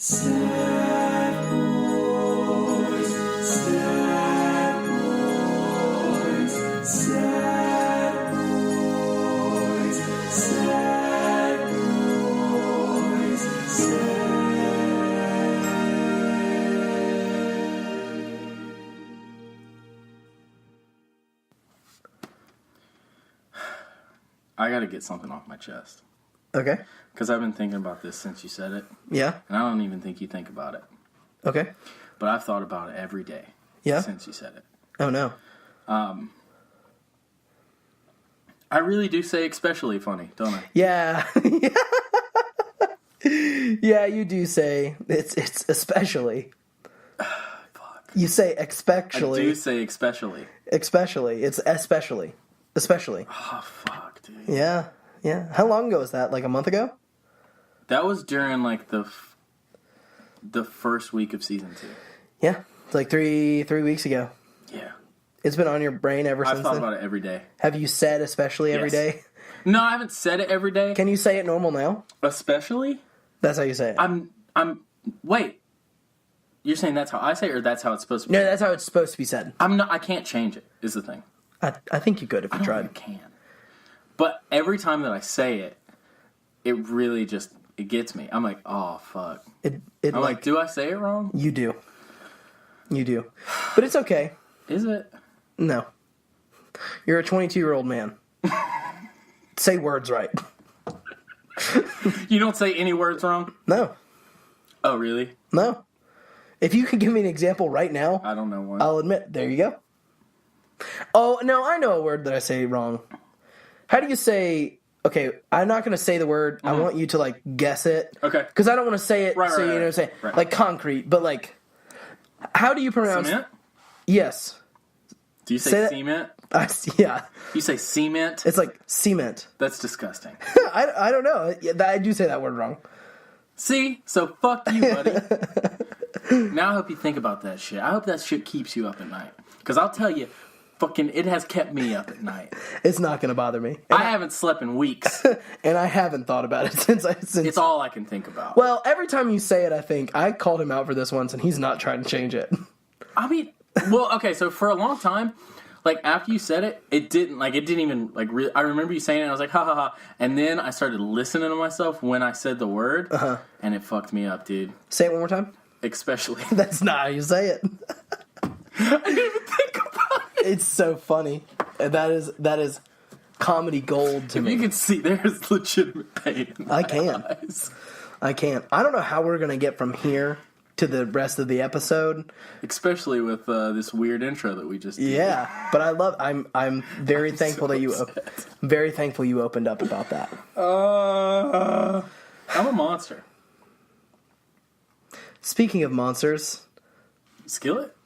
Sad boys, sad boys, sad boys, sad boys, I gotta get something off my chest. Okay. Because I've been thinking about this since you said it. Yeah. And I don't even think you think about it. Okay. But I've thought about it every day. Yeah. Since you said it. Oh, no. I really do say especially funny, don't I? Yeah. Yeah, you do say it's especially. Fuck. You say especially. I do say especially. Especially. It's especially. Especially. Oh, fuck, dude. Yeah. Yeah. How long ago was that? Like a month ago? That was during, like, the first week of season 2. Yeah. It's like three weeks ago. Yeah. It's been on your brain ever since I've thought then? about it every day. Have you said especially every Yes. day? No, I haven't said it every day. Can you say it normal now? Especially? That's how you say it. Wait. You're saying that's how I say it, or that's how it's supposed to be? No, that's how it's supposed to be said. I can't change it, is the thing. I think you could if you I tried. don't think I can. But every time that I say it, it really just, it gets me. I'm like, oh, fuck. I'm I'm like, do I say it wrong? You do. You do. But it's okay. Is it? No. You're a 22-year-old man. Say words right. You don't say any words wrong? No. Oh, really? No. If you can give me an example right now, I don't know one. I'll admit. There you go. Oh, no, I know a word that I say wrong. How do you say... Okay, I'm not going to say the word. Mm-hmm. I want you to, like, guess it. Okay. Because I don't want to say it right, so you know what I'm saying. Right. Like concrete, but, like... How do you pronounce... Cement? Yes. Do you say cement? Yeah. You say cement? It's like cement. That's disgusting. I don't know. I do say that word wrong. See? So fuck you, buddy. Now I hope you think about that shit. I hope that shit keeps you up at night. Because I'll tell you, fucking, it has kept me up at night. It's not going to bother me. I haven't slept in weeks. And I haven't thought about it since... It's all I can think about. Well, every time you say it, I think, I called him out for this once, and he's not trying to change it. I mean, well, okay, so for a long time, like, after you said it, it didn't even, like, I remember you saying it, and I was like, ha, ha, ha, and then I started listening to myself when I said the word, and it fucked me up, dude. Say it one more time. Especially. That's not how you say it. I didn't even think about it. It's so funny. That is comedy gold to me. You can see there's legitimate pain in my eyes. I can't. I don't know how we're going to get from here to the rest of the episode. Especially with this weird intro that we just did. Yeah, but I'm very thankful so that you very thankful you opened up about that. I'm a monster. Speaking of monsters, Skillet?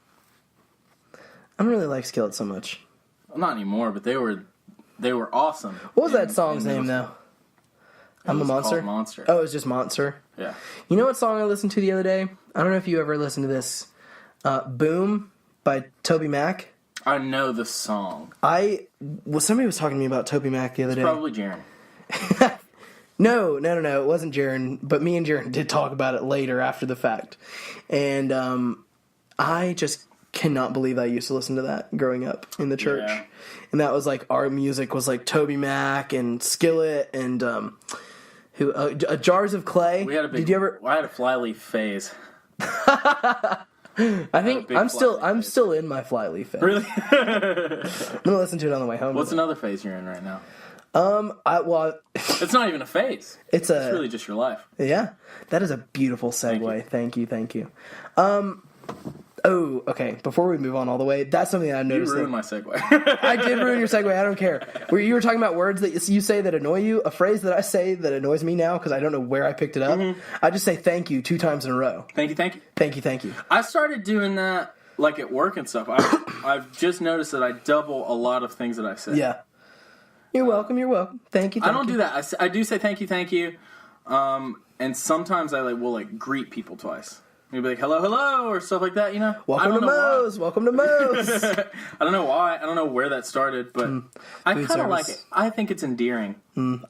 I don't really like Skillet so much. Well, not anymore, but they were awesome. What was that song's name though? I'm a Monster? Called Monster. Oh, it was just Monster? Yeah. You know what song I listened to the other day? I don't know if you ever listened to this. Boom by Toby Mac. I know the song. Somebody was talking to me about Toby Mac the other day. Probably Jaren. No. It wasn't Jaren, but me and Jaren did talk about it later after the fact. And I just cannot believe I used to listen to that growing up in the church. Yeah. And that was like, our music was like Toby Mac and Skillet and Jars of Clay. We had a big, Did you ever? I had a Flyleaf phase. I think I'm still in my Flyleaf phase. Really? I'm gonna listen to it on the way home. What's another phase you're in right now? It's not even a phase. It's really just your life. Yeah, that is a beautiful segue. Thank you. Oh, okay. Before we move on all the way, that's something that I noticed. You ruined my segue. I did ruin your segue. I don't care. You were talking about words that you say that annoy you. A phrase that I say that annoys me now because I don't know where I picked it up. Mm-hmm. I just say thank you 2 times in a row. Thank you. Thank you. I started doing that like at work and stuff. I've just noticed that I double a lot of things that I say. Yeah. You're welcome. Thank you. I don't do that. I do say thank you. And sometimes I will greet people twice. You'd be like, hello, or stuff like that, you know? Welcome to Moe's. I don't know why. I don't know where that started, but I kind of like it. I think it's endearing.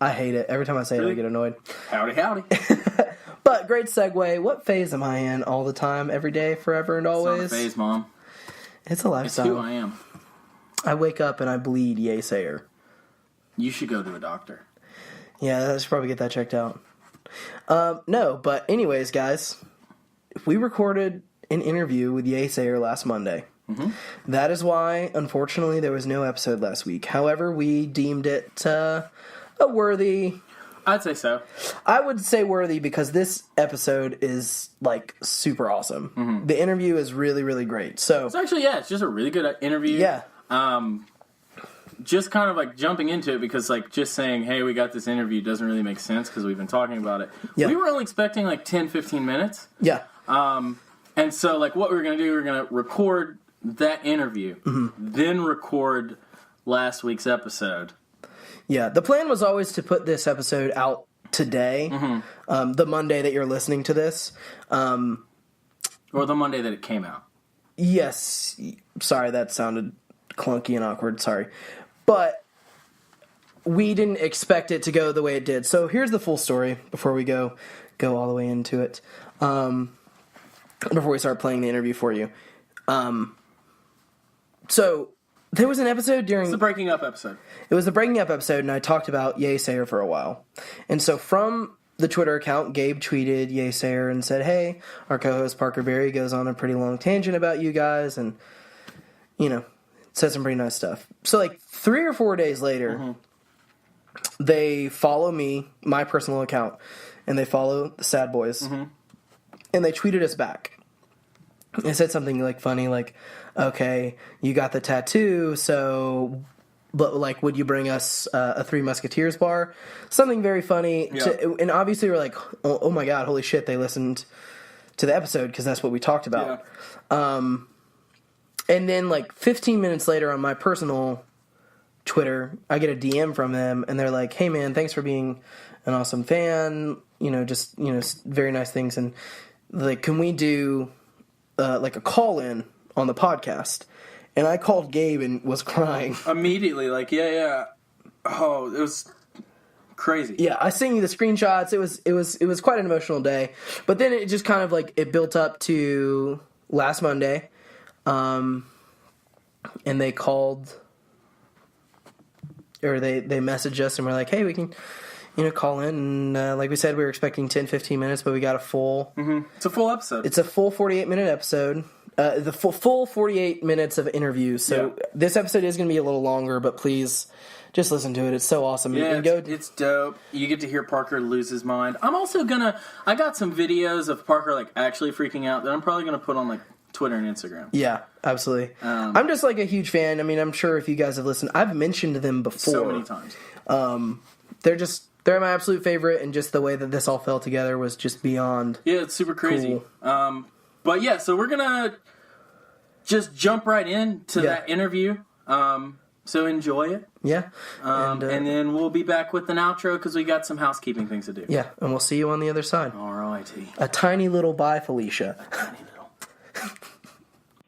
I hate it. Every time I say it, I get annoyed. Howdy. But But great segue. What phase am I in all the time, every day, forever and always? It's not a phase, Mom. It's a lifestyle. It's who I am. I wake up and I bleed Yeasayer. You should go to a doctor. Yeah, I should probably get that checked out. No, but anyways, guys, we recorded an interview with Yeasayer last Monday. Mm-hmm. That is why, unfortunately, there was no episode last week. However, we deemed it a worthy... I'd say so. I would say worthy because this episode is, like, super awesome. Mm-hmm. The interview is really, really great. So it's actually, it's just a really good interview. Yeah. Just kind of, like, jumping into it because, like, just saying, hey, we got this interview doesn't really make sense because we've been talking about it. Yeah. We were only expecting, like, 10, 15 minutes. Yeah. And so, like, what we were going to do, we were going to record that interview, then record last week's episode. Yeah, the plan was always to put this episode out today, the Monday that you're listening to this. Or the Monday that it came out. Yes. Sorry, that sounded clunky and awkward. Sorry. But we didn't expect it to go the way it did. So here's the full story before we go all the way into it. Before we start playing the interview for you. So... There was an episode during... It's the Breaking Up episode. It was the Breaking Up episode, and I talked about Yeasayer for a while. And so from the Twitter account, Gabe tweeted Yeasayer and said, hey, our co-host Parker Berry goes on a pretty long tangent about you guys, and, you know, said some pretty nice stuff. So, like, 3 or 4 days later, they follow me, my personal account, and they follow the Sad Bois, and they tweeted us back. They said something, like, funny, like... Okay, you got the tattoo, so, but, like, would you bring us a Three Musketeers bar? Something very funny. Yeah. And obviously we're like, oh my god, holy shit, they listened to the episode, because that's what we talked about. Yeah. And then, like, 15 minutes later on my personal Twitter, I get a DM from them, and they're like, hey, man, thanks for being an awesome fan, you know, just, you know, very nice things, and, like, can we do, like, a call-in on the podcast? And I called Gabe and was crying immediately. Like, yeah. Oh, it was crazy. Yeah, I sent you the screenshots. It was quite an emotional day. But then it just kind of like it built up to last Monday, and they called or they messaged us and were like, hey, we can, you know, call in. And like we said, we were expecting 10, 15 minutes, but we got a full. It's a full episode. It's a full 48-minute episode. The full 48 minutes of interviews. So this episode is going to be a little longer, but please just listen to it. It's so awesome. Yeah, it's dope. You get to hear Parker lose his mind. I'm also I got some videos of Parker like actually freaking out that I'm probably going to put on like Twitter and Instagram. Yeah, absolutely. I'm just like a huge fan. I mean, I'm sure if you guys have listened, I've mentioned them before. So many times. They're my absolute favorite, and just the way that this all fell together was just beyond. Yeah, it's super crazy. Cool. But yeah, so we're gonna just jump right into that interview. So enjoy it. Yeah. And then we'll be back with an outro because we got some housekeeping things to do. Yeah, and we'll see you on the other side. Alrighty. A tiny little bye, Felicia. Tiny little.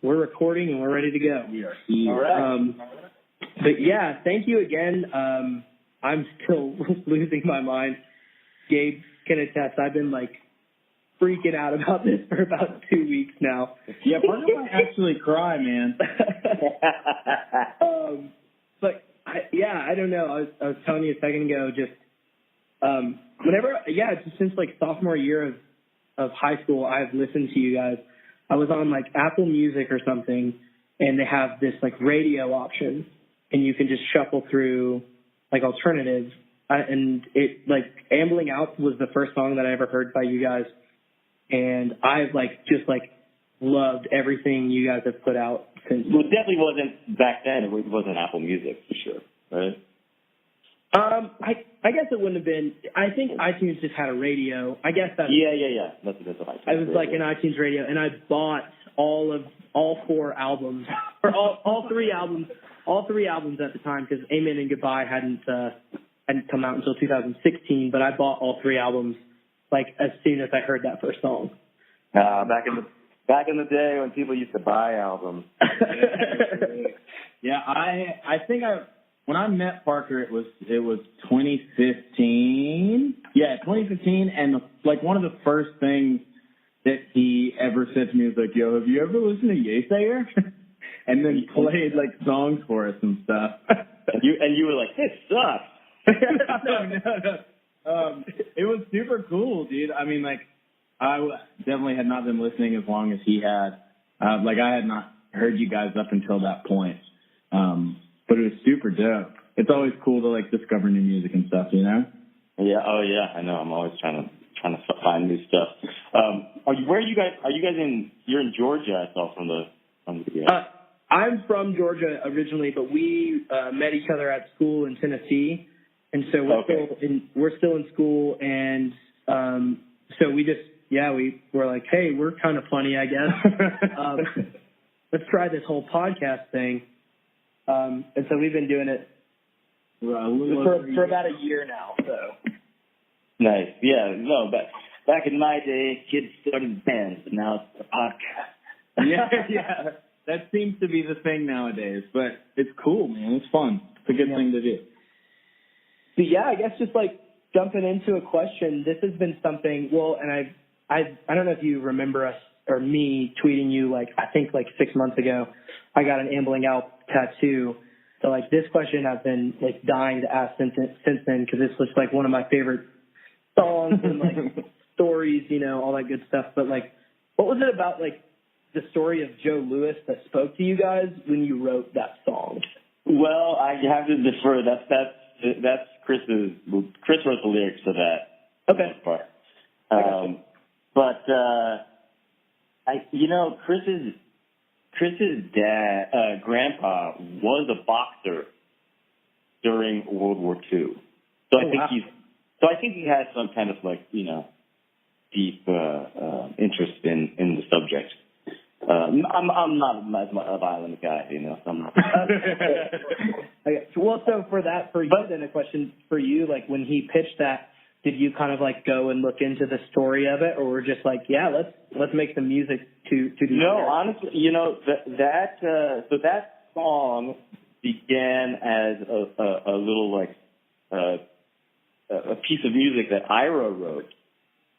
We're recording and we're ready to go. We are here. All right. But yeah, thank you again. I'm still losing my mind. Gabe can attest. I've been like freaking out about this for about 2 weeks now. Yeah, Parker might actually cry, man. But I don't know. I was telling you a second ago, just just since like sophomore year of high school, I've listened to you guys. I was on like Apple Music or something, and they have this like radio option, and you can just shuffle through like alternatives. And it like Ambling Out was the first song that I ever heard by you guys. And I've just loved everything you guys have put out since. Well, it definitely wasn't back then. It wasn't Apple Music for sure, right? I guess it wouldn't have been. I think iTunes just had a radio. I guess that. Yeah. That's what I was like an iTunes radio, and I bought all 4 albums, or all 3 albums, at the time because Amen and Goodbye hadn't come out until 2016. But I bought all 3 albums. Like as soon as I heard that first song. Back in the day when people used to buy albums. Yeah, I think when I met Parker it was 2015. Yeah, 2015, and like one of the first things that he ever said to me was like, "Yo, have you ever listened to Yeasayer?" And then he played like songs for us and stuff. And you were like, "This sucks." No. It was super cool, dude. I mean, like, I definitely had not been listening as long as he had. Like, I had not heard you guys up until that point. But it was super dope. It's always cool to like discover new music and stuff, you know? Yeah. Oh, yeah. I know. I'm always trying to find new stuff. Where are you guys? Are you guys in? You're in Georgia. I saw from the video. I'm from Georgia originally, but we met each other at school in Tennessee, and so we're still in school, and so we just we were like, hey, we're kind of funny, I guess. Let's try this whole podcast thing, and so we've been doing it for about a year now. So nice, yeah. No, but back in my day, kids started bands, but now it's a podcast. Yeah. That seems to be the thing nowadays, but it's cool, man. It's fun. It's a good thing to do. So I guess just like jumping into a question, this has been something. Well, and I don't know if you remember us or me tweeting you like I think like 6 months ago. I got an Ambling Out tattoo. So like this question I've been like dying to ask since then because it's just like one of my favorite songs and like stories, you know, all that good stuff. But like, what was it about like the story of Joe Louis that spoke to you guys when you wrote that song? Well, I have to defer. That's Chris's. Chris wrote the lyrics to that. Okay. Part. But Chris's dad, grandpa, was a boxer during World War II. So I think he has some kind of like deep interest in the subject. I'm not a violent guy, So I'm not. Okay. Well, so for you, then a question for you, like when he pitched that, did you kind of like go and look into the story of it, or were just like, let's make some music to do? No, honestly, that song began as a little like a piece of music that Ira wrote.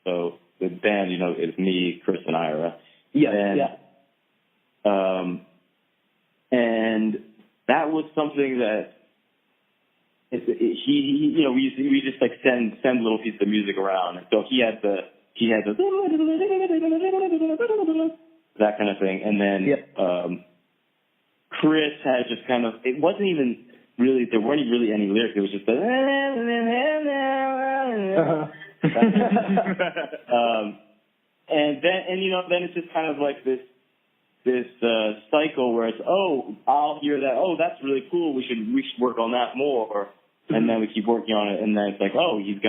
So the band, is me, Chris, and Ira. And that was something that we just like send little pieces of music around. So he had the that kind of thing, and then Chris had just kind of, it wasn't even really, there weren't really any lyrics. It was just and then it's just kind of like this cycle where it's, I'll hear that, that's really cool, we should work on that more, and then we keep working on it, and then it's like, someone's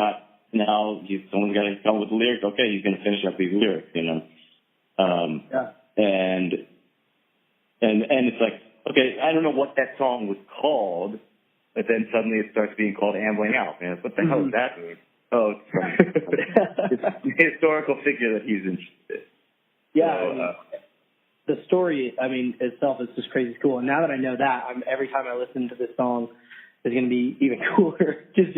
got to come up with the lyrics, okay, he's going to finish up these lyrics, and it's like, okay, I don't know what that song was called, but then suddenly it starts being called Ambling Out, man, what the hell does that mean? Oh, it's a historical figure that he's interested in. Yeah, the story, itself is just crazy cool. And now that I know that, every time I listen to this song, it's going to be even cooler. Just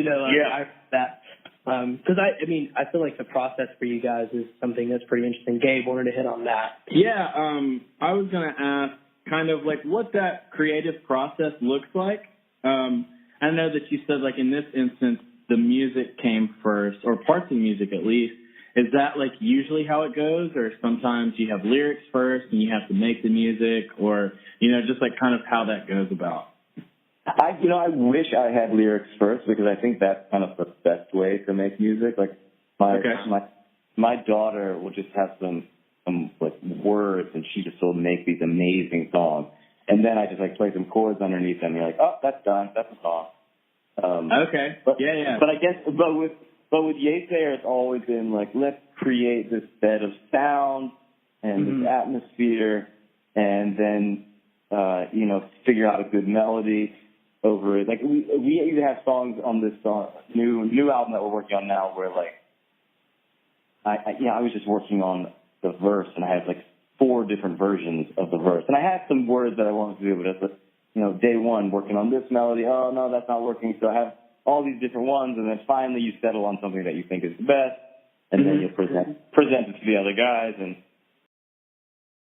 that. Because I feel like the process for you guys is something that's pretty interesting. Gabe wanted to hit on that. Yeah, I was going to ask kind of like what that creative process looks like. I know that you said like in this instance the music came first, or parts of the music at least. Is that like usually how it goes, or sometimes you have lyrics first and you have to make the music, or just like kind of how that goes about? I wish I had lyrics first, because I think that's kind of the best way to make music. Like my daughter will just have some like words, and she just will make these amazing songs, and then I just like play some chords underneath them. And you're like, oh, that's done, that's a song. Okay. But Yeah. I guess, but with Yeasayer, it's always been like, let's create this bed of sound and this atmosphere, and then figure out a good melody over it. Like we even have songs on this new album that we're working on now where like I was just working on the verse, and I had like 4 different versions of the verse, and I had some words that I wanted to do, but day one working on this melody, oh no, that's not working, so I have all these different ones, and then finally you settle on something that you think is the best, and then you'll present it to the other guys, and